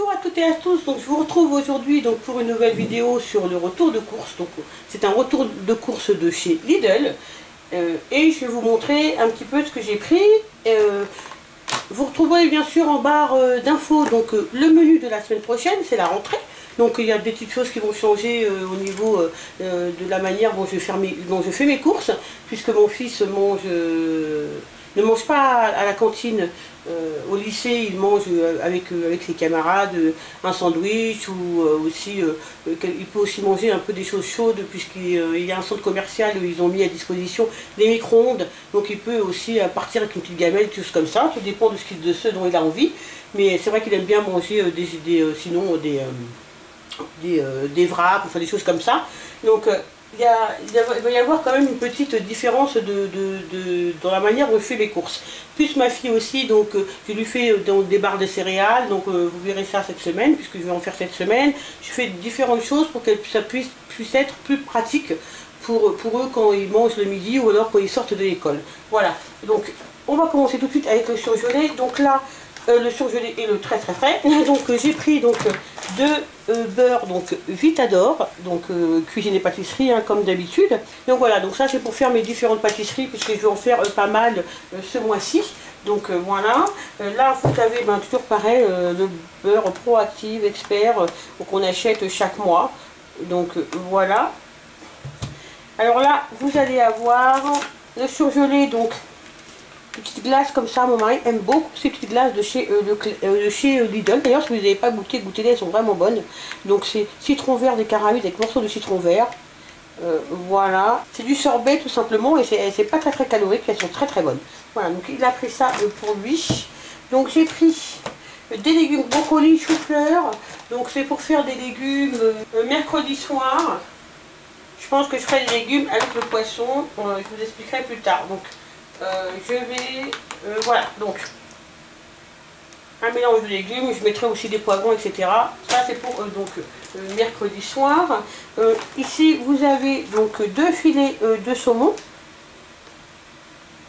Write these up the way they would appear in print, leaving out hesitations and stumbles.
Bonjour à toutes et à tous, donc je vous retrouve aujourd'hui donc pour une nouvelle vidéo sur le retour de course. Donc c'est un retour de course de chez Lidl et je vais vous montrer un petit peu ce que j'ai pris. Vous retrouverez bien sûr en barre d'infos donc le menu de la semaine prochaine, c'est la rentrée. Donc il y a des petites choses qui vont changer au niveau de la manière dont je fais mes courses, puisque mon fils ne mange pas à la cantine au lycée, il mange avec ses camarades un sandwich ou aussi il peut aussi manger un peu des choses chaudes puisqu'il y a un centre commercial où ils ont mis à disposition des micro-ondes, donc il peut aussi partir avec une petite gamelle, tout comme ça, tout dépend de ce dont il a envie, mais c'est vrai qu'il aime bien manger sinon des wraps, enfin des choses comme ça. Donc il va y avoir quand même une petite différence dans la manière dont je fais les courses. Plus ma fille aussi, donc je lui fais des barres de céréales, donc vous verrez ça cette semaine, puisque je vais en faire cette semaine. Je fais différentes choses pour que ça puisse être plus pratique pour eux quand ils mangent le midi ou alors quand ils sortent de l'école. Voilà, donc on va commencer tout de suite avec le surgelé. Donc là, le surgelé est le très frais. Donc j'ai pris donc deux beurre donc Vitador, donc cuisine et pâtisserie hein, comme d'habitude. Donc voilà, donc ça c'est pour faire mes différentes pâtisseries puisque je vais en faire pas mal ce mois-ci. Donc voilà, là vous avez toujours pareil le beurre Proactive Expert qu'on achète chaque mois. Donc voilà. Alors là vous allez avoir le surgelé, donc petites glaces comme ça. Mon mari aime beaucoup ces petites glaces de chez Lidl. D'ailleurs, si vous n'avez pas goûté, goûtez-les, elles sont vraiment bonnes. Donc c'est citron vert des caramels avec morceaux de citron vert. Voilà, c'est du sorbet tout simplement et c'est pas très calorique, elles sont très bonnes. Voilà, donc il a pris ça pour lui. Donc j'ai pris des légumes brocoli, chou-fleur. Donc c'est pour faire des légumes mercredi soir. Je pense que je ferai des légumes avec le poisson. Je vous expliquerai plus tard. Donc je vais, voilà, donc un mélange de légumes, je mettrai aussi des poivrons, etc. Ça c'est pour mercredi soir. Ici vous avez donc deux filets de saumon.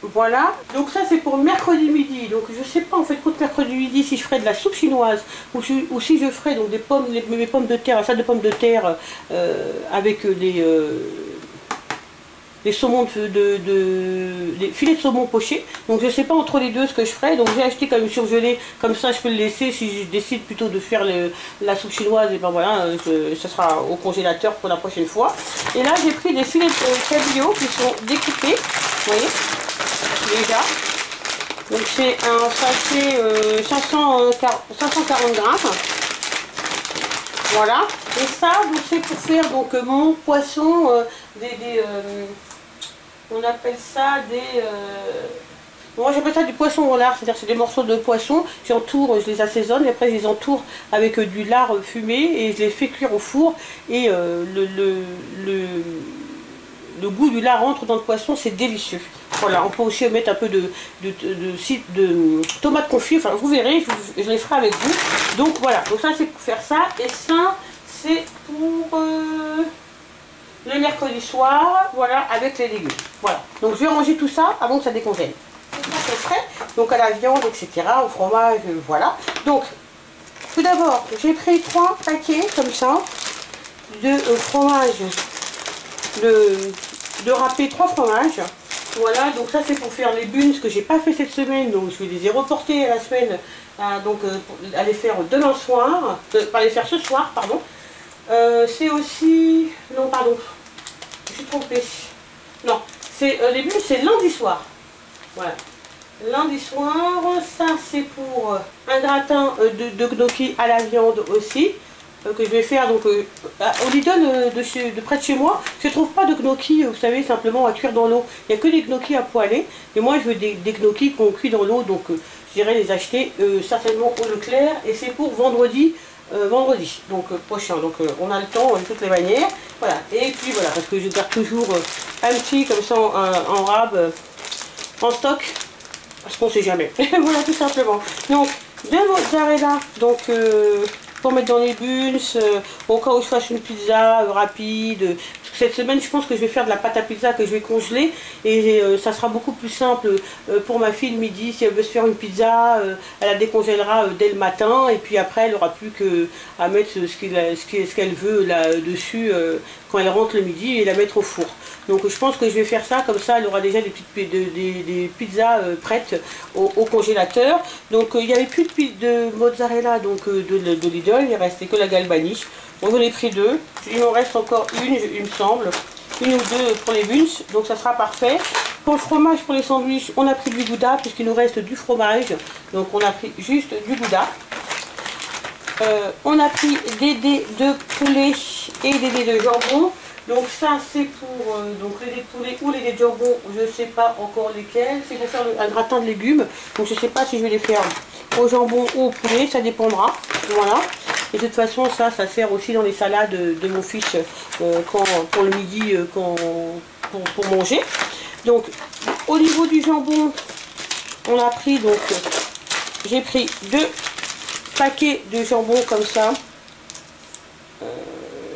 Voilà, donc ça c'est pour mercredi midi. Donc je sais pas en fait pour mercredi midi si je ferai de la soupe chinoise ou si je ferai donc mes pommes de terre, un salade de pommes de terre avec des saumons des filets de saumon pochés. Donc je sais pas entre les deux ce que je ferai. Donc j'ai acheté quand même surgelé, comme ça je peux le laisser si je décide plutôt de faire la soupe chinoise, et ben voilà, ça sera au congélateur pour la prochaine fois. Et là j'ai pris des filets de cabillaud qui sont découpés, vous voyez, déjà. Donc c'est un sachet 540 grammes. Voilà, et ça donc c'est pour faire donc mon poisson, on appelle ça moi j'appelle ça du poisson au lard, c'est-à-dire c'est des morceaux de poisson, j'entoure, je les assaisonne et après je les entoure avec du lard fumé et je les fais cuire au four et le goût du lard rentre dans le poisson, c'est délicieux. Voilà, on peut aussi mettre un peu de tomates confit, enfin vous verrez, je les ferai avec vous. Donc voilà, donc ça c'est pour faire ça, et ça c'est pour le mercredi soir, voilà, avec les légumes. Voilà, donc je vais ranger tout ça avant que ça décongèle. C'est ça que frais, donc à la viande, etc., au fromage, voilà. Donc, tout d'abord, j'ai pris 3 paquets comme ça de fromage, de râpé 3 fromages. Voilà, donc ça c'est pour faire les buns que j'ai pas fait cette semaine, donc je vais les reporter à la semaine, donc à les faire demain soir, pas les faire ce soir, pardon. C'est aussi, non pardon, je suis trompée, non, c'est les buns c'est lundi soir, voilà. Lundi soir, ça c'est pour un gratin de gnocchi à la viande aussi. Que je vais faire donc au Lidl de près de chez moi. Je ne trouve pas de gnocchi, vous savez, simplement à cuire dans l'eau. Il n'y a que des gnocchis à poêler. Mais moi je veux des gnocchis qu'on cuit dans l'eau, donc j'irai les acheter certainement au Leclerc. Et c'est pour vendredi, donc prochain. Donc on a le temps de toutes les manières. Voilà. Et puis voilà, parce que je garde toujours un petit comme ça en rab en stock. Parce qu'on ne sait jamais. Voilà, tout simplement. Donc de mozzarella, donc pour mettre dans les buns, au cas où je fasse une pizza rapide. Parce que cette semaine, je pense que je vais faire de la pâte à pizza que je vais congeler. Et ça sera beaucoup plus simple pour ma fille le midi. Si elle veut se faire une pizza, elle la décongèlera dès le matin. Et puis après, elle n'aura plus qu'à mettre ce qu'elle veut là-dessus quand elle rentre le midi et la mettre au four. Donc je pense que je vais faire ça, comme ça elle aura déjà des pizzas prêtes au congélateur. Donc il n'y avait plus de mozzarella donc de Lidl, il ne restait que la Galbani. Donc j'en ai pris 2, il m'en reste encore une, il me semble, une ou deux pour les buns, donc ça sera parfait. Pour le fromage, pour les sandwichs, on a pris du Gouda puisqu'il nous reste du fromage, donc on a pris juste du Gouda. On a pris des dés de poulet et des dés de jambon. Donc ça c'est pour donc les dés de poulet ou les dés de jambon, je ne sais pas encore lesquels. C'est pour faire un gratin de légumes. Donc je ne sais pas si je vais les faire au jambon ou au poulet, ça dépendra. Voilà. Et de toute façon ça sert aussi dans les salades de mon fils pour le midi pour manger. Donc au niveau du jambon, on a pris donc j'ai pris 2 paquets de jambon comme ça.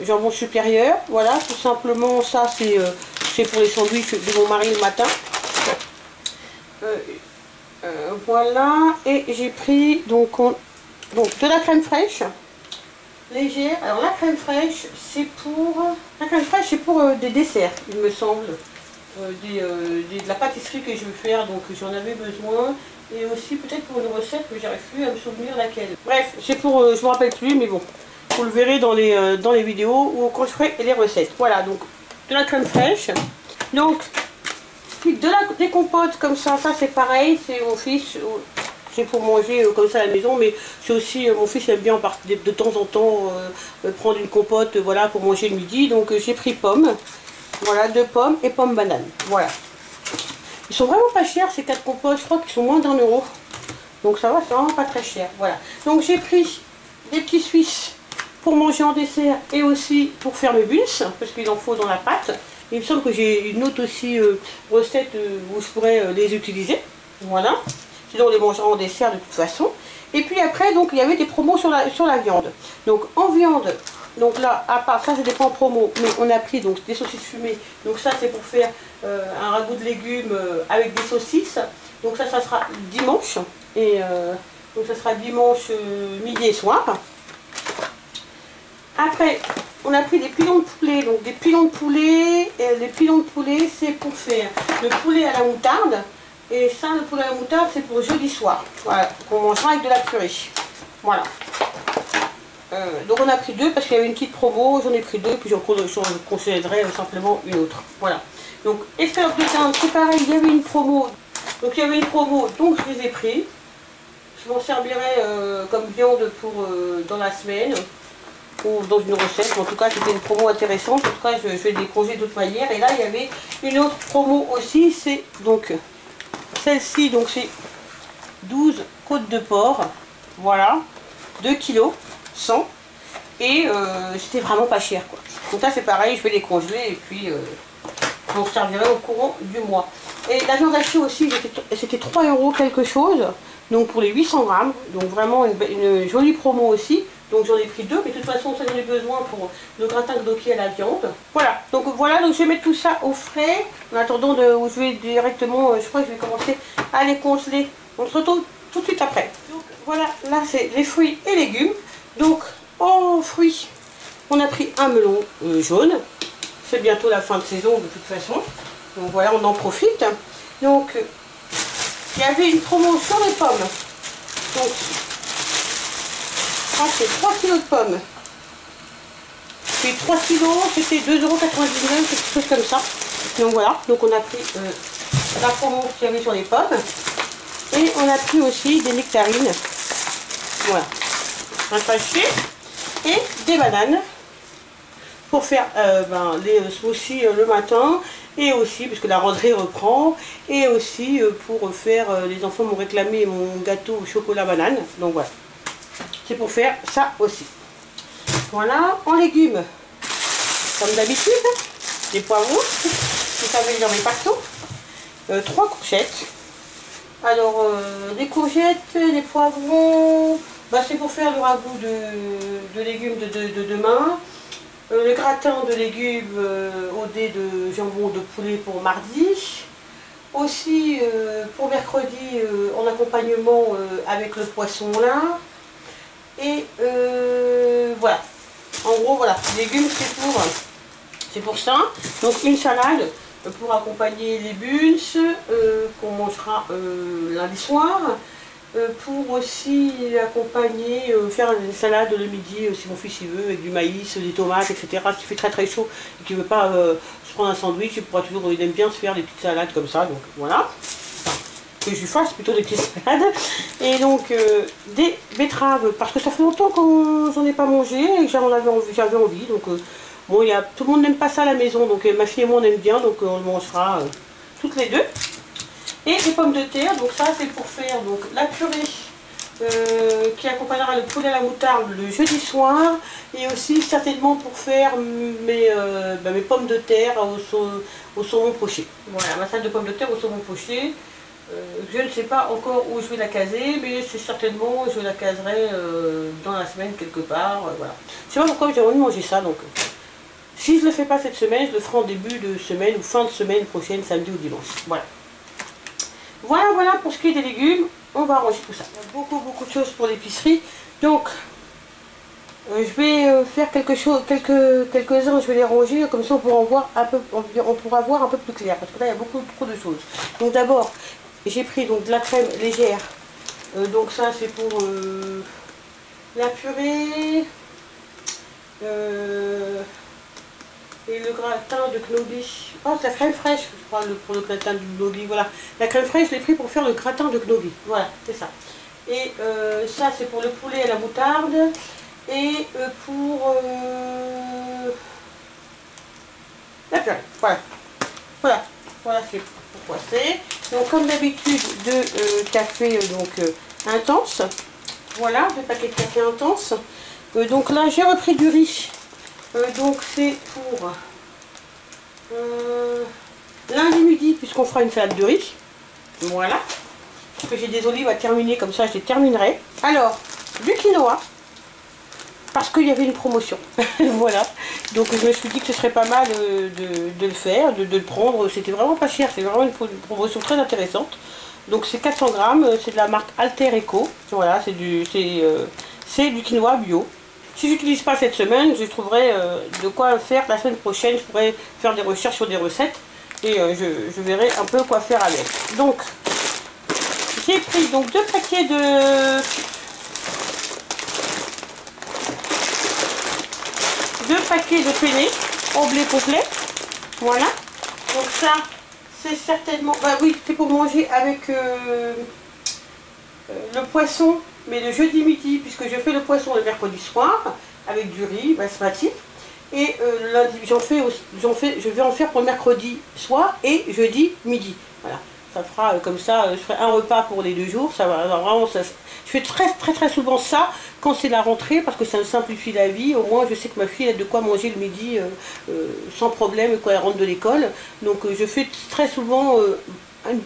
Jambon supérieur, voilà, tout simplement. Ça c'est pour les sandwichs de mon mari le matin. Voilà, et j'ai pris donc de la crème fraîche légère. Alors la crème fraîche c'est pour des desserts, il me semble, de la pâtisserie que je veux faire, donc j'en avais besoin. Et aussi peut-être pour une recette que j'arrive plus à me souvenir laquelle. Bref, c'est pour, je me rappelle plus, mais bon. Vous le verrez dans les vidéos ou quand je ferai les recettes. Voilà, donc de la crème fraîche. Donc, des compotes comme ça c'est pareil, c'est mon fils, c'est pour manger comme ça à la maison, mais c'est aussi, mon fils aime bien de temps en temps prendre une compote voilà, pour manger le midi. Donc j'ai pris pommes, voilà, 2 pommes et pommes bananes. Voilà. Ils sont vraiment pas chers ces 4 compotes, je crois qu'ils sont moins d'1 euro. Donc ça va, c'est vraiment pas très cher. Voilà. Donc j'ai pris des petits Suisses pour manger en dessert et aussi pour faire mes buns, parce qu'il en faut dans la pâte. Il me semble que j'ai une autre aussi recette où je pourrais les utiliser. Voilà. Sinon on les mangera en dessert de toute façon. Et puis après, donc il y avait des promos sur la viande. Donc en viande, donc là, à part ça, c'était pas en promo, mais on a pris donc des saucisses fumées. Donc ça c'est pour faire un ragoût de légumes avec des saucisses. Donc ça sera dimanche. Et donc ça sera dimanche midi et soir. Après, on a pris des pilons de poulet. Donc des pilons de poulet. Et les pilons de poulet, c'est pour faire le poulet à la moutarde. Et ça, le poulet à la moutarde, c'est pour jeudi soir. Voilà, qu'on mangera avec de la purée. Voilà. Donc on a pris 2 parce qu'il y avait une petite promo. J'en ai pris 2, puis j'en concéderai simplement une autre. Voilà. Donc escalope de dinde, c'est pareil, il y avait une promo. Donc il y avait une promo, donc je les ai pris. Je m'en servirai comme viande pour dans la semaine. Ou dans une recette, en tout cas c'était une promo intéressante, en tout cas je vais les congeler d'autres manières. Et là il y avait une autre promo aussi, c'est donc celle-ci, donc c'est 12 côtes de porc, voilà, 2 kg 100, et c'était vraiment pas cher quoi. Donc là c'est pareil, je vais les congeler et puis je m'en servirai au courant du mois. Et la viande hachée aussi, c'était 3 € quelque chose, donc pour les 800 grammes, donc vraiment une jolie promo aussi. Donc j'en ai pris 2, mais de toute façon ça j'en ai besoin pour le gratin gnocchi à la viande. Voilà, donc je vais mettre tout ça au frais. En attendant où je vais directement, je crois que je vais commencer à les congeler. On se retrouve tout de suite après. Donc voilà, là c'est les fruits et légumes. Donc en fruits, on a pris un melon jaune. C'est bientôt la fin de saison de toute façon. Donc voilà, on en profite. Donc il y avait une promo sur les pommes. Donc c'est 3 kg de pommes. Puis 3 kg, c'était 2,99 €, quelque chose comme ça. Donc voilà, donc on a pris la promo qu'il y avait sur les pommes. Et on a pris aussi des nectarines. Voilà. Un sachet. Et des bananes. Pour faire les smoothies le matin. Et aussi, puisque la rentrée reprend. Et aussi pour faire, les enfants m'ont réclamé mon gâteau au chocolat banane. Donc voilà. C'est pour faire ça aussi. Voilà, en légumes, comme d'habitude, des poivrons, vous savez, j'en ai partout. 3 courgettes. Alors, des courgettes, des poivrons, Bah, c'est pour faire le ragoût de légumes de demain. Le gratin de légumes au dé de jambon de poulet pour mardi. Aussi pour mercredi en accompagnement avec le poisson là. Et voilà. En gros voilà, les légumes c'est pour ça. Donc une salade pour accompagner les buns qu'on mangera lundi soir. Pour aussi accompagner, faire des salades le midi si mon fils il veut, avec du maïs, des tomates, etc. S'il fait très très chaud et qu'il ne veut pas se prendre un sandwich, il pourra toujours, il aime bien se faire des petites salades comme ça, donc voilà. Que je lui fasse plutôt des petites salades. Et donc des betteraves, parce que ça fait longtemps que j'en ai pas mangé et que j'avais envie. Donc bon, tout le monde n'aime pas ça à la maison, donc ma fille et moi on aime bien, donc on le mangera toutes les deux. Et des pommes de terre, donc ça c'est pour faire donc, la purée qui accompagnera le poulet à la moutarde le jeudi soir. Et aussi certainement pour faire mes pommes de terre au saumon poché. Voilà, ma salade de pommes de terre au saumon poché. Je ne sais pas encore où je vais la caser, mais c'est certainement, je la caserai dans la semaine quelque part. Voilà. Je ne sais pas pourquoi j'ai envie de manger ça, donc si je ne le fais pas cette semaine, je le ferai en début de semaine ou fin de semaine prochaine, samedi ou dimanche. Voilà. Voilà pour ce qui est des légumes, on va arranger tout ça. Il y a beaucoup de choses pour l'épicerie, donc je vais faire quelques-uns, je vais les ranger, comme ça on pourra voir un peu plus clair, parce que là il y a beaucoup trop de choses. Donc d'abord, j'ai pris donc de la crème légère, donc ça c'est pour la purée, et le gratin de gnocchi. Oh, c'est la crème fraîche, je crois, pour le gratin de gnocchi. Voilà. La crème fraîche, je l'ai pris pour faire le gratin de gnocchi. Voilà, c'est ça. Et ça, c'est pour le poulet à la moutarde. Et pour la purée. Voilà, c'est pourquoi c'est. Donc, comme d'habitude, de café intense. Voilà, 2 paquets de café intense. Donc là, j'ai repris du riz. Donc c'est pour lundi midi, puisqu'on fera une salade de riz. Voilà. Parce que j'ai des olives à terminer, comme ça je les terminerai. Alors, du quinoa, parce qu'il y avait une promotion. Voilà. Donc je me suis dit que ce serait pas mal de le faire, de le prendre. C'était vraiment pas cher, c'est vraiment une promotion très intéressante. Donc c'est 400 grammes, c'est de la marque Alter Eco. Voilà, c'est du quinoa bio. Si je n'utilise pas cette semaine, je trouverai de quoi faire la semaine prochaine. Je pourrai faire des recherches sur des recettes et je verrai un peu quoi faire avec. Donc, j'ai pris donc 2 paquets de penne au blé complet. Voilà. Donc ça, c'est certainement... Bah oui, c'est pour manger avec le poisson. Mais le jeudi midi, puisque je fais le poisson le mercredi soir, avec du riz basmati. Et lundi, je vais en faire pour le mercredi soir et jeudi midi. Voilà, ça fera comme ça, je ferai un repas pour les 2 jours. Ça va vraiment, je fais très souvent ça quand c'est la rentrée, parce que ça me simplifie la vie. Au moins, je sais que ma fille a de quoi manger le midi sans problème quand elle rentre de l'école. Donc je fais très souvent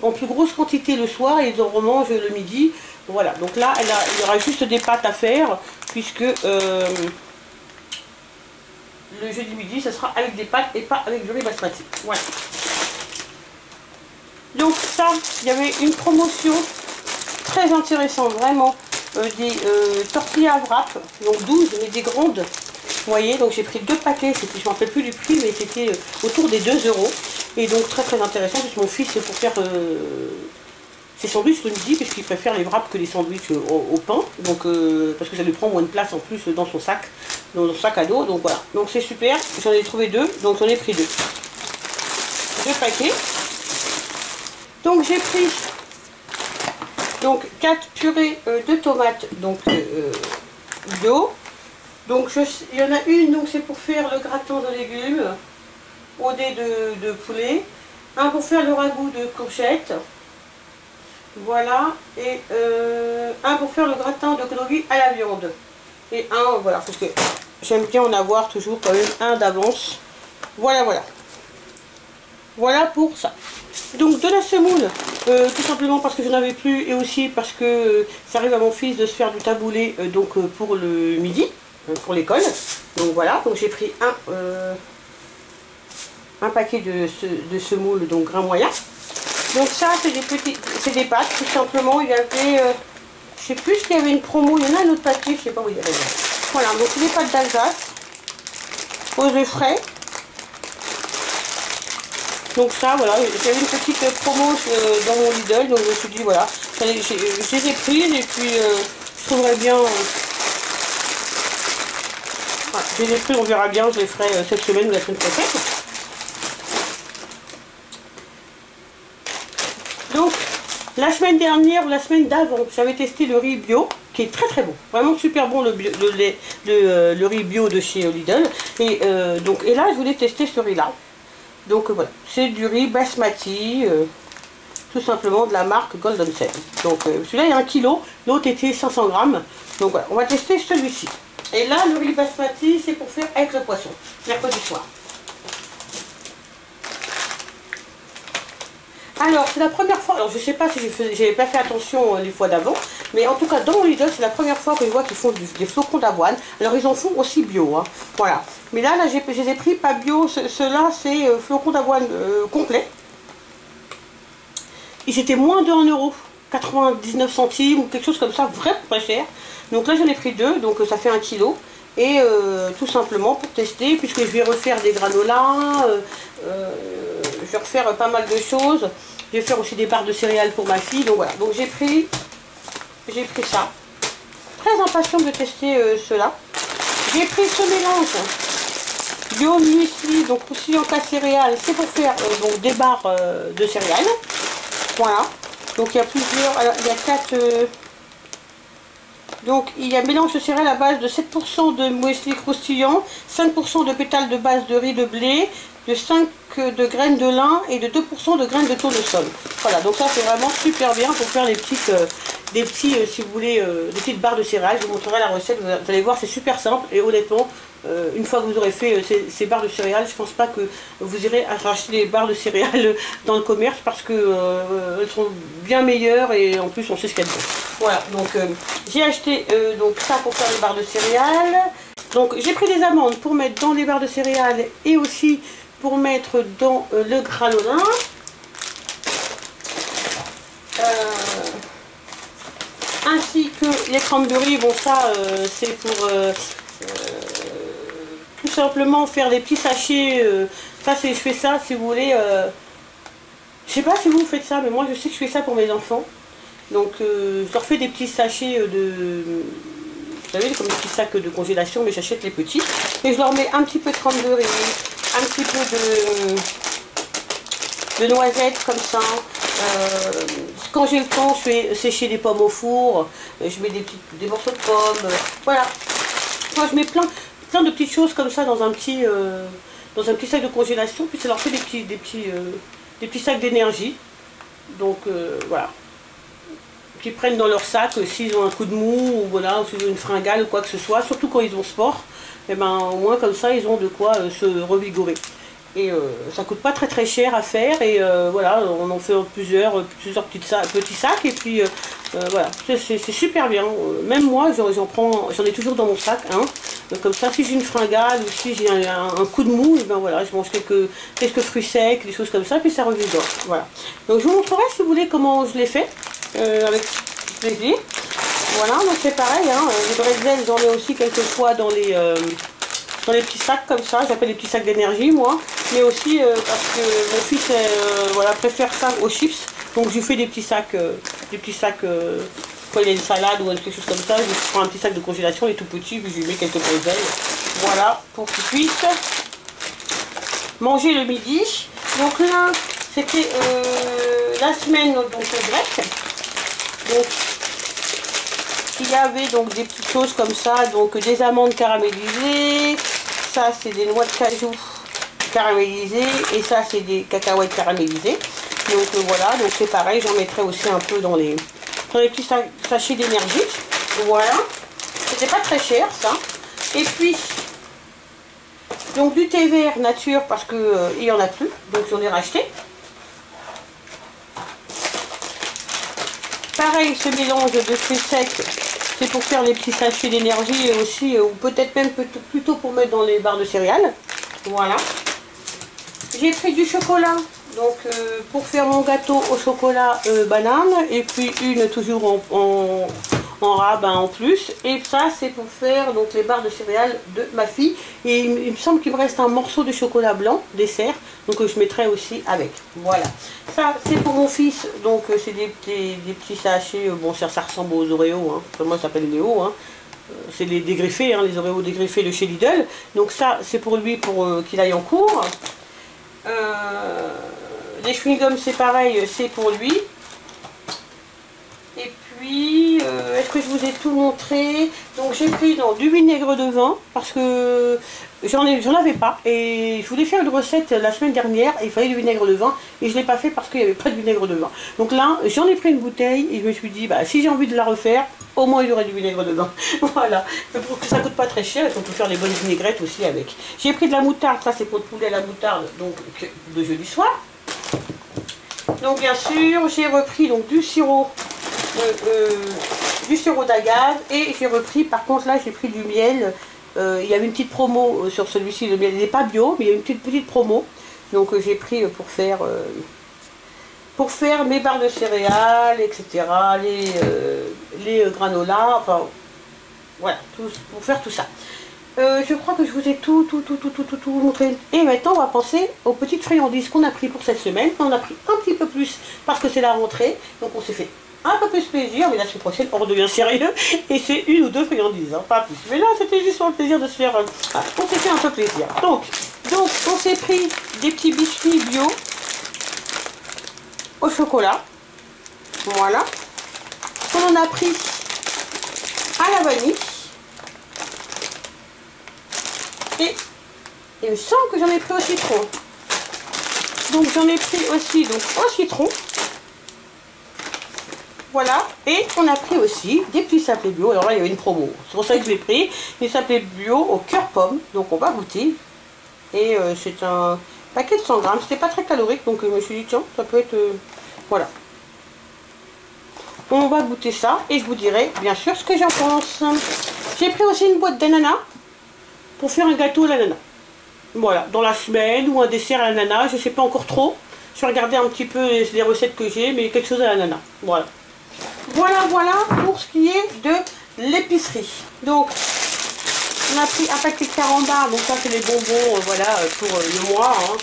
en plus grosse quantité le soir et ils en remangent le midi. Voilà, donc là, il y aura juste des pâtes à faire, puisque le jeudi midi, ce sera avec des pâtes et pas avec du riz basmati. Voilà. Donc ça, il y avait une promotion très intéressante, vraiment, des tortillas wrap, donc 12, mais des grandes. Vous voyez, donc j'ai pris 2 paquets, je ne me rappelle plus du prix, mais c'était autour des 2 €. Et donc très intéressant, puisque mon fils, pour faire... ses sandwichs le midi, puisqu'il préfère les wraps que les sandwichs au pain, donc parce que ça lui prend moins de place en plus dans son sac à dos. Donc voilà, donc c'est super. J'en ai trouvé 2, donc j'en ai pris 2 paquets. Donc j'ai pris donc 4 purées de tomates, donc bio. Donc il y en a une, donc c'est pour faire le gratin de légumes au dé de poulet, un pour faire le ragoût de courgettes. Voilà, et un pour faire le gratin de gnocchi à la viande. Et un, voilà, parce que j'aime bien en avoir toujours quand même un d'avance. Voilà. Voilà pour ça. Donc de la semoule, tout simplement parce que je n'en avais plus et aussi parce que ça arrive à mon fils de se faire du taboulé pour le midi, pour l'école. Donc voilà, donc j'ai pris un paquet de semoule, donc grain moyen. Donc ça c'est des pâtes, tout simplement. Il y avait, je sais plus s'il y avait une promo, il y en a un autre paquet, je sais pas où il y avait. Voilà, donc c'est des pâtes d'Alsace, aux œufs frais. Donc ça, voilà, j'avais une petite promo dans mon Lidl, donc je me suis dit, voilà, je les ai prises et puis je trouverais bien... voilà, je les ai prises, on verra bien, je les ferai cette semaine ou la semaine prochaine. Donc, la semaine dernière ou la semaine d'avant, j'avais testé le riz bio, qui est très très bon, vraiment super bon le riz bio de chez Lidl. Et là, je voulais tester ce riz-là. Donc voilà, c'est du riz basmati, tout simplement de la marque Golden Sand. Donc celui-là il y a 1 kg, l'autre était 500 grammes. Donc voilà, on va tester celui-ci. Et là, le riz basmati, c'est pour faire avec le poisson, mercredi soir. Alors, c'est la première fois, alors je sais pas si j'avais pas fait attention les fois d'avant, mais en tout cas dans mon Lidl, c'est la première fois que je vois qu'ils font des flocons d'avoine. Alors ils en font aussi bio, hein, voilà. Mais là je les ai pris pas bio, ceux-là c'est flocons d'avoine complet. Ils étaient moins de 1 €, 99 centimes ou quelque chose comme ça, vraiment pas cher. Donc là j'en ai pris 2, donc ça fait 1 kg. Et tout simplement pour tester, puisque je vais refaire des granolas, je vais refaire pas mal de choses. Je vais faire aussi des barres de céréales pour ma fille. Donc voilà, donc j'ai pris ça. Très impatiente de tester cela. J'ai pris ce mélange bio muesli, donc aussi en cas céréales. C'est pour faire donc des barres de céréales. Voilà. Donc il y a plusieurs, alors, il y a 4... donc il y a mélange de céréales à base de 7% de muesli croustillant, 5% de pétales de base de riz de blé, de 5 de graines de lin et de 2% de graines de tournesol. Voilà, donc ça c'est vraiment super bien pour faire des petits, si vous voulez, des petites barres de céréales. Je vous montrerai la recette, vous allez voir, c'est super simple et honnêtement, une fois que vous aurez fait ces barres de céréales, je pense pas que vous irez acheter des barres de céréales dans le commerce parce que elles sont bien meilleures et en plus on sait ce qu'elles font. Voilà, donc j'ai acheté donc ça pour faire les barres de céréales. Donc j'ai pris des amandes pour mettre dans les barres de céréales et aussi pour mettre dans le granola. Ainsi que les cranberries, bon ça c'est pour tout simplement faire des petits sachets. Ça je fais ça si vous voulez. Je sais pas si vous faites ça, mais moi je sais que je fais ça pour mes enfants. Donc je leur fais des petits sachets vous savez, comme des petits sacs de congélation, mais j'achète les petits. Et je leur mets un petit peu de cranberry, un petit peu de noisettes comme ça. Quand j'ai le temps, je fais sécher des pommes au four. Je mets des morceaux de pommes. Voilà. Moi, je mets plein de petites choses comme ça dans un petit sac de congélation. Puis ça leur fait des petits sacs d'énergie. Donc voilà. Qu'ils prennent dans leur sac s'ils ont un coup de mou ou voilà, ou s'ils ont une fringale ou quoi que ce soit, surtout quand ils vont au sport, et ben au moins comme ça ils ont de quoi se revigorer. Et ça coûte pas très cher à faire et voilà, on en fait plusieurs petits sacs et puis voilà, c'est super bien. Même moi j'en ai toujours dans mon sac, hein. Comme ça si j'ai une fringale ou si j'ai un coup de mou, et ben voilà, je mange quelques fruits secs, des choses comme ça, puis ça revigore. Voilà. Donc je vous montrerai si vous voulez comment je l'ai fait. Avec plaisir. Voilà, donc c'est pareil, hein, les bretzels j'en ai aussi quelquefois dans les petits sacs comme ça, j'appelle les petits sacs d'énergie moi, mais aussi parce que mon fils voilà, préfère ça aux chips, donc je lui fais des petits sacs quand il y a une salade ou quelque chose comme ça, je prends un petit sac de congélation, il est tout petit, puis je lui mets quelques bretzels, voilà, pour qu'il puisse manger le midi. Donc là, c'était la semaine donc grecque. Donc il y avait donc des petites choses comme ça, donc des amandes caramélisées, ça c'est des noix de cajou caramélisées et ça c'est des cacahuètes caramélisées. Donc voilà, donc c'est pareil, j'en mettrai aussi un peu dans les petits sachets d'énergie. Voilà, c'était pas très cher ça. Et puis Donc du thé vert nature parce que il n'y en a plus, donc j'en ai racheté. Pareil, ce mélange de fruits secs, c'est pour faire les petits sachets d'énergie et aussi, ou peut-être même plutôt pour mettre dans les barres de céréales. Voilà. J'ai pris du chocolat, donc pour faire mon gâteau au chocolat banane, et puis une toujours en rabat en plus, et ça c'est pour faire donc les barres de céréales de ma fille, et il me semble qu'il me reste un morceau de chocolat blanc dessert, donc je mettrai aussi avec. Voilà, ça c'est pour mon fils, donc c'est des petits sachets, bon ça ressemble aux Oreos, hein. Moi ça s'appelle Léo, hein. C'est les dégriffés, hein, les Oreos dégriffés de chez Lidl, donc ça c'est pour lui pour qu'il aille en cours. Les chewing-gums c'est pareil, c'est pour lui. Et puis, est-ce que je vous ai tout montré? Donc j'ai pris du vinaigre de vin parce que j'en avais pas. Et je voulais faire une recette la semaine dernière et il fallait du vinaigre de vin. Et je ne l'ai pas fait parce qu'il n'y avait pas de vinaigre de vin. Donc là, j'en ai pris une bouteille et je me suis dit, bah, si j'ai envie de la refaire, au moins il y aurait du vinaigre de vin. Voilà. Pour que ça coûte pas très cher et qu'on peut faire des bonnes vinaigrettes aussi avec. J'ai pris de la moutarde, ça c'est pour le poulet à la moutarde, donc de jeudi soir. Donc bien sûr, j'ai repris donc du sirop d'agave et j'ai repris, par contre là j'ai pris du miel, il y avait une petite promo sur celui-ci, le miel il n'est pas bio mais il y a une petite promo, donc j'ai pris pour faire mes barres de céréales, etc., les granolas, enfin voilà, pour faire tout ça. Je crois que je vous ai tout montré. Et maintenant on va penser aux petites friandises qu'on a pris pour cette semaine. On a pris un petit peu plus parce que c'est la rentrée, donc on s'est fait un peu plus plaisir, mais la semaine prochaine on redevient sérieux et c'est une ou deux friandises, hein, pas plus. Mais là c'était juste pour le plaisir de se faire, on s'est fait un peu plaisir. Donc on s'est pris des petits biscuits bio au chocolat, voilà. On en a pris à la vanille et il me semble que j'en ai pris au citron. Donc j'en ai pris aussi donc au citron. Voilà, et on a pris aussi des petits sablés bio. Alors là, il y avait une promo, c'est pour ça que je l'ai pris. Des sablés bio au cœur pomme, donc on va goûter. Et c'est un paquet de 100 grammes, c'était pas très calorique, donc je me suis dit, tiens, ça peut être... voilà. On va goûter ça, et je vous dirai bien sûr ce que j'en pense. J'ai pris aussi une boîte d'ananas, pour faire un gâteau à l'ananas. Voilà, dans la semaine, ou un dessert à l'ananas, je sais pas encore trop. Je vais regarder un petit peu les recettes que j'ai, mais quelque chose à l'ananas. Voilà. Voilà pour ce qui est de l'épicerie. Donc, on a pris un paquet de carambars, donc ça c'est les bonbons, voilà, pour le mois. Hein.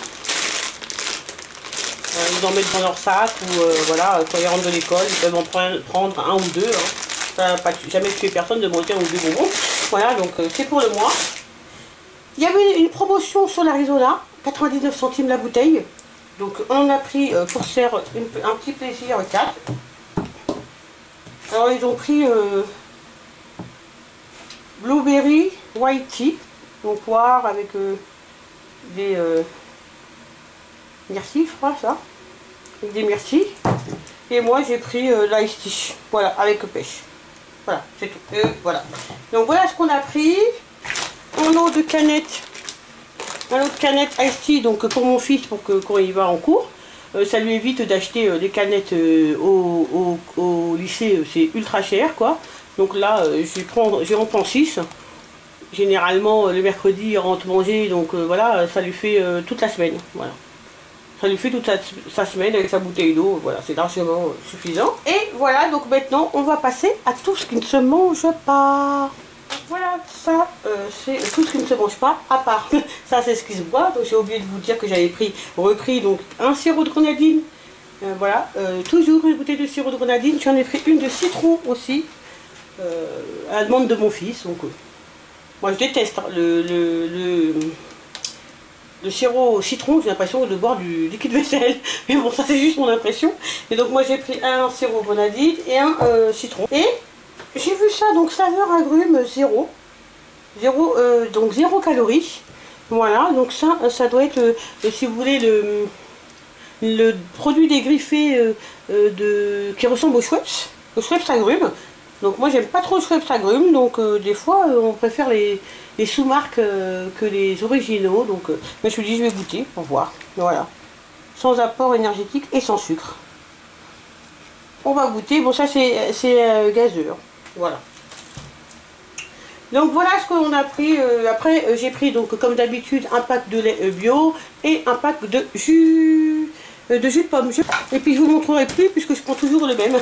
Ils en mettent dans leur sac, ou voilà, quand ils rentrent de l'école, ils peuvent en prendre un ou deux. Hein. Ça n'a pas jamais tué personne de manger un ou deux bonbons. Voilà, donc c'est pour le mois. Il y avait une promotion sur l'Arizona, 99 centimes la bouteille. Donc on a pris pour faire un petit plaisir 4. Alors ils ont pris blueberry white tea, donc poire avec des myrtilles, je crois ça, avec des myrtilles. Et moi j'ai pris l'ice tea, voilà, avec pêche. Voilà, c'est tout. Voilà. Donc voilà ce qu'on a pris. Un lot de canettes, ice tea, donc pour mon fils, pour que quand il va en cours. Ça lui évite d'acheter des canettes au lycée, c'est ultra cher quoi. Donc là, j'en prends 6. Généralement, le mercredi, il rentre manger, donc voilà, ça lui fait toute la semaine. Voilà. Ça lui fait toute sa semaine avec sa bouteille d'eau, voilà, c'est largement suffisant. Et voilà, donc maintenant, on va passer à tout ce qui ne se mange pas. Voilà, ça c'est tout ce qui ne se mange pas, à part ça c'est ce qui se boit. Donc j'ai oublié de vous dire que j'avais repris donc un sirop de grenadine, voilà, toujours une bouteille de sirop de grenadine. J'en ai pris une de citron aussi, à la demande de mon fils. Donc moi je déteste hein, le sirop au citron, j'ai l'impression de boire du liquide vaisselle, mais bon ça c'est juste mon impression. Et donc moi j'ai pris un sirop grenadine et un citron. Et j'ai vu ça, donc saveur agrumes donc 0 calories. Voilà, donc ça doit être, si vous voulez, le produit dégriffé qui ressemble au Schweppes agrumes. Donc moi j'aime pas trop le Schweppes agrumes, donc des fois on préfère les sous-marques que les originaux. Donc je me suis dit je vais goûter pour voir. Voilà. Sans apport énergétique et sans sucre. On va goûter. Bon ça c'est gazeux. Hein. Voilà. Donc voilà ce qu'on a pris. Après j'ai pris donc comme d'habitude un pack de lait bio et un pack de jus de pomme. Et puis je vous montrerai plus puisque je prends toujours le même.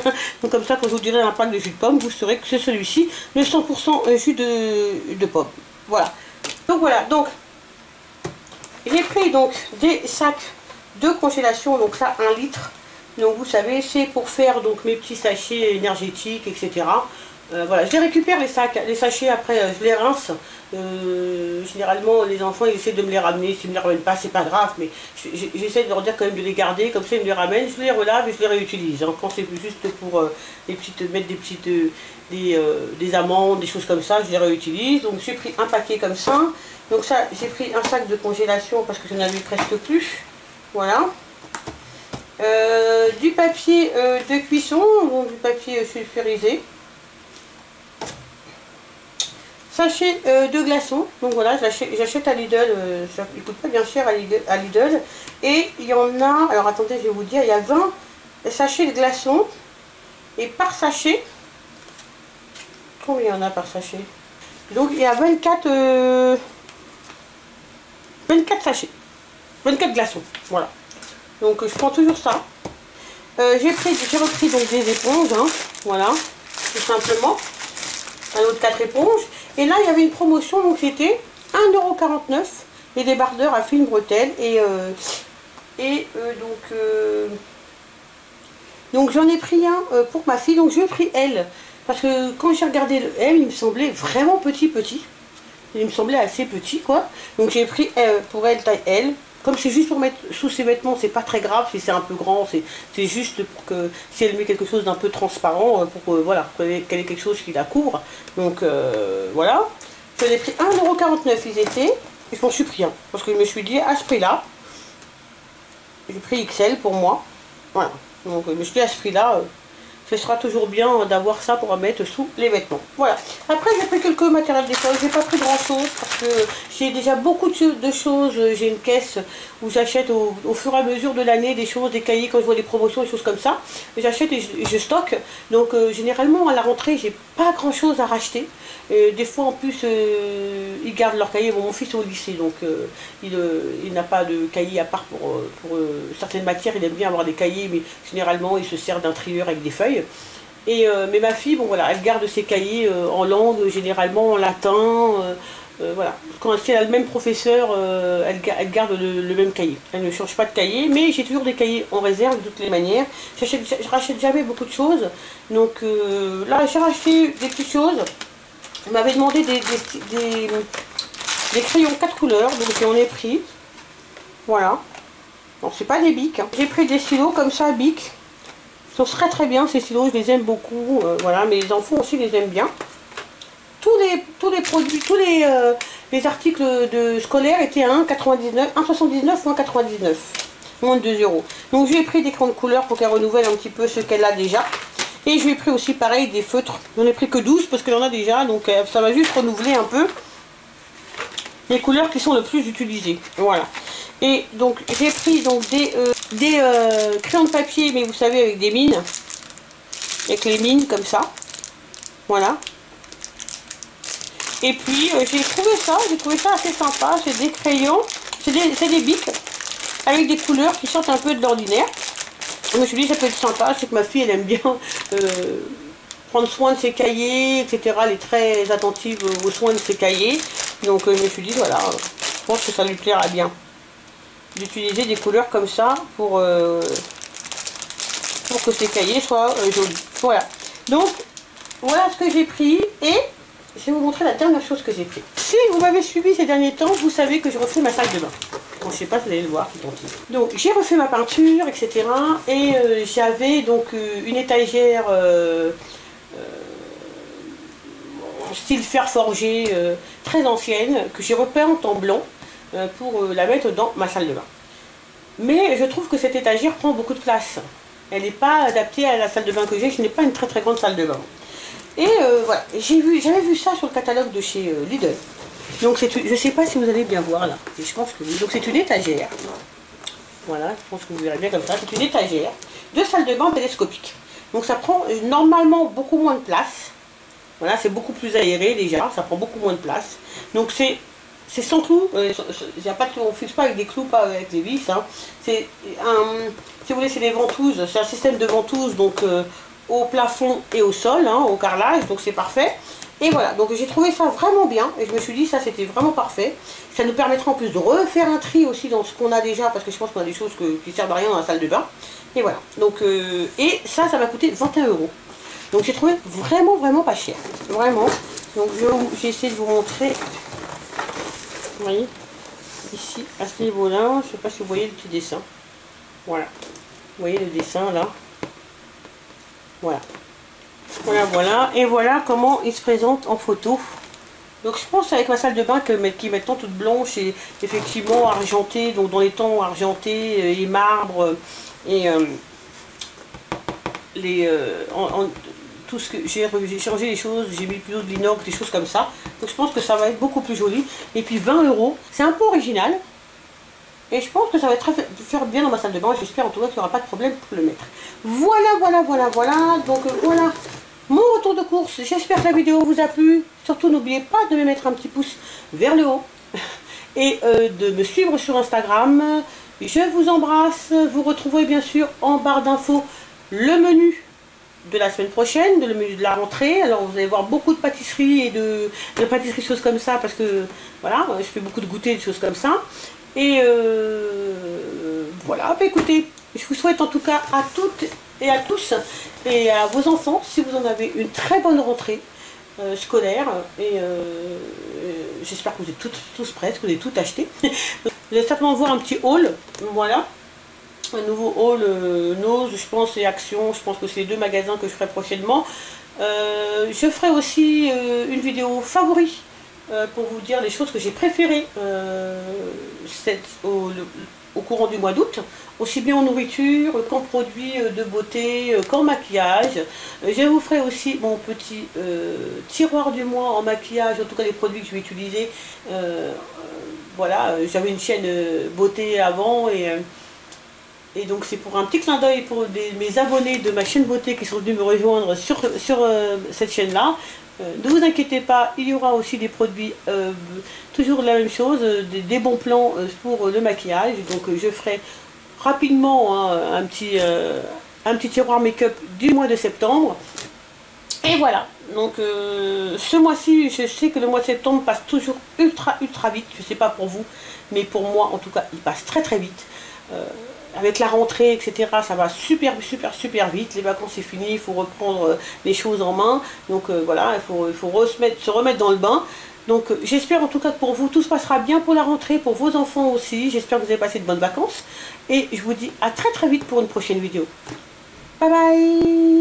Donc comme ça quand je vous dirai un pack de jus de pomme, vous saurez que c'est celui-ci, le 100% jus de pomme. Voilà. Donc voilà. Donc j'ai pris donc des sacs de congélation. Donc ça 1 litre. Donc vous savez c'est pour faire donc mes petits sachets énergétiques, etc. Voilà, je les récupère les sachets après, je les rince. Généralement, les enfants ils essaient de me les ramener. S'ils ne me les ramènent pas, c'est pas grave, mais j'essaie de leur dire quand même de les garder. Comme ça, ils me les ramènent, je les relave et je les réutilise. Hein. Quand c'est juste pour mettre des amandes, des choses comme ça, je les réutilise. Donc j'ai pris un paquet comme ça. Donc ça, j'ai pris un sac de congélation parce que je n'en avais presque plus. Voilà. Du papier de cuisson, donc du papier sulfurisé. Sachet de glaçons, donc voilà, j'achète à Lidl, ça ne coûte pas bien cher à Lidl. Et il y en a, alors attendez, je vais vous dire, il y a 20 sachets de glaçons. Et par sachet, combien il y en a par sachet? Donc il y a 24 sachets, 24 glaçons, voilà. Donc je prends toujours ça. J'ai repris donc des éponges, hein, voilà, tout simplement. Un autre 4 éponges. Et là, il y avait une promotion, donc c'était 1,49 € et des bardeurs à film bretelle. Donc j'en ai pris un pour ma fille. Donc je pris elle. Parce que quand j'ai regardé le M, il me semblait vraiment petit. Il me semblait assez petit, quoi. Donc j'ai pris pour elle taille L. Comme c'est juste pour mettre sous ses vêtements, c'est pas très grave si c'est un peu grand, c'est juste pour que si elle met quelque chose d'un peu transparent, pour voilà, qu'elle ait quelque chose qui la couvre. Donc voilà. Je l'ai pris 1,49 € ils étaient, et je m'en suis pris un. Parce que je me suis dit à ce prix-là, j'ai pris XL pour moi. Voilà. Donc je me suis dit à ce prix-là, ce sera toujours bien d'avoir ça pour mettre sous les vêtements. Voilà. Après, j'ai pris quelques matériels d'école. J'ai pas pris grand chose parce que j'ai déjà beaucoup de choses. J'ai une caisse où j'achète au fur et à mesure de l'année des choses, des cahiers quand je vois des promotions, des choses comme ça. J'achète et je stocke. Donc, généralement, à la rentrée, j'ai pas grand chose à racheter. Des fois, en plus, ils gardent leurs cahiers. Bon, mon fils est au lycée, donc il n'a pas de cahier à part pour certaines matières. Il aime bien avoir des cahiers, mais généralement, il se sert d'un trieur avec des feuilles. Mais ma fille, bon voilà, elle garde ses cahiers en langue, généralement en latin, voilà. Quand elle a le même professeur, elle garde le même cahier. Elle ne change pas de cahier, mais j'ai toujours des cahiers en réserve de toutes les manières. Je rachète jamais beaucoup de choses. Donc là, j'ai racheté des petites choses. Elle m'avait demandé des crayons 4 couleurs, donc j'en ai pris. Voilà. Bon, c'est pas des bics. Hein. J'ai pris des stylos comme ça, bics. Ils sont très bien ces stylos, je les aime beaucoup, voilà, mais les enfants aussi les aiment bien. Tous les produits, les articles scolaires étaient à 1,79 ou 1,99, moins de 2 €. Donc je lui ai pris des crayons de couleur pour qu'elle renouvelle un petit peu ce qu'elle a déjà. Et je lui ai pris aussi pareil des feutres, j'en ai pris que 12 parce qu'elle en a déjà, donc ça va juste renouveler un peu les couleurs qui sont le plus utilisées, voilà. Et donc j'ai pris donc des crayons de papier, mais vous savez avec des mines, avec les mines comme ça, voilà. Et puis j'ai trouvé ça assez sympa, c'est des crayons, c'est des bics avec des couleurs qui sortent un peu de l'ordinaire. Je me suis dit ça peut être sympa, c'est que ma fille elle aime bien prendre soin de ses cahiers, etc. Elle est très attentive aux soins de ses cahiers, donc je me suis dit voilà, je pense que ça lui plaira bien d'utiliser des couleurs comme ça pour que ces cahiers soient jolis. Voilà. Donc, voilà ce que j'ai pris. Et je vais vous montrer la dernière chose que j'ai pris. Si vous m'avez suivi ces derniers temps, vous savez que je refais ma salle de bain. Bon, je sais pas si vous allez le voir, tout entier. Donc, j'ai refait ma peinture, etc. Et j'avais donc une étagère style fer forgé, très ancienne, que j'ai repeinte en blanc. Pour la mettre dans ma salle de bain. Mais je trouve que cette étagère prend beaucoup de place. Elle n'est pas adaptée à la salle de bain que j'ai. Je n'ai pas une très grande salle de bain. Et voilà, j'avais vu ça sur le catalogue de chez Lidl. Donc je sais pas si vous allez bien voir là, je pense que oui. Donc c'est une étagère. Voilà, je pense que vous verrez bien comme ça. C'est une étagère de salle de bain télescopique. Donc ça prend normalement beaucoup moins de place. Voilà, c'est beaucoup plus aéré déjà, ça prend beaucoup moins de place. Donc c'est sans clous, on ne fixe pas avec des clous, pas avec des vis. Hein. C'est si vous voulez, c'est des ventouses, c'est un système de ventouses donc au plafond et au sol, hein, au carrelage, donc c'est parfait. Et voilà, donc j'ai trouvé ça vraiment bien, et je me suis dit ça c'était vraiment parfait. Ça nous permettra en plus de refaire un tri aussi dans ce qu'on a déjà, parce que je pense qu'on a des choses qui servent à rien dans la salle de bain. Et voilà, donc et ça m'a coûté 21 €. Donc j'ai trouvé vraiment vraiment pas cher, vraiment. Donc j'ai essayé de vous montrer, vous voyez, ici à ce niveau-là, je ne sais pas si vous voyez le petit dessin. Voilà, vous voyez le dessin là. Voilà. Voilà, voilà. Et voilà comment il se présente en photo. Donc je pense avec ma salle de bain qui est maintenant toute blanche et effectivement argentée, donc dans les tons argentés et marbre et tout ce que j'ai changé les choses, j'ai mis plutôt de l'inox, des choses comme ça. Donc je pense que ça va être beaucoup plus joli. Et puis 20 €, c'est un peu original. Et je pense que ça va faire bien dans ma salle de bain. J'espère en tout cas qu'il n'y aura pas de problème pour le mettre. Voilà, voilà, voilà, voilà. Donc voilà mon retour de course. J'espère que la vidéo vous a plu. Surtout n'oubliez pas de me mettre un petit pouce vers le haut. Et de me suivre sur Instagram. Je vous embrasse. Vous retrouverez bien sûr en barre d'infos le menu de la semaine prochaine, le menu de la rentrée. Alors vous allez voir beaucoup de pâtisseries et de pâtisseries, choses comme ça. Parce que voilà, je fais beaucoup de goûters, des choses comme ça. Et voilà, bah écoutez, je vous souhaite en tout cas à toutes et à tous et à vos enfants, si vous en avez, une très bonne rentrée scolaire. Et j'espère que vous êtes tous prêts, que vous avez tout acheté. Vous allez certainement voir un petit haul, voilà. Un nouveau haul Nose, je pense, et Action, je pense que c'est les deux magasins que je ferai prochainement. Je ferai aussi une vidéo favori pour vous dire les choses que j'ai préférées au courant du mois d'août, aussi bien en nourriture qu'en produits de beauté, qu'en maquillage. Je vous ferai aussi mon petit tiroir du mois en maquillage, en tout cas les produits que je vais utiliser. Voilà, j'avais une chaîne beauté avant et donc c'est pour un petit clin d'œil pour mes abonnés de ma chaîne beauté qui sont venus me rejoindre sur cette chaîne-là. Ne vous inquiétez pas, il y aura aussi des produits, toujours la même chose, des bons plans pour le maquillage. Donc je ferai rapidement hein, un petit tiroir make-up du mois de septembre. Et voilà, donc ce mois-ci, je sais que le mois de septembre passe toujours ultra vite. Je ne sais pas pour vous, mais pour moi en tout cas, il passe très vite. Avec la rentrée, etc., ça va super vite. Les vacances c'est fini, il faut reprendre les choses en main. Donc voilà, il faut se remettre dans le bain. Donc j'espère en tout cas que pour vous, tout se passera bien pour la rentrée, pour vos enfants aussi. J'espère que vous avez passé de bonnes vacances. Et je vous dis à très vite pour une prochaine vidéo. Bye bye.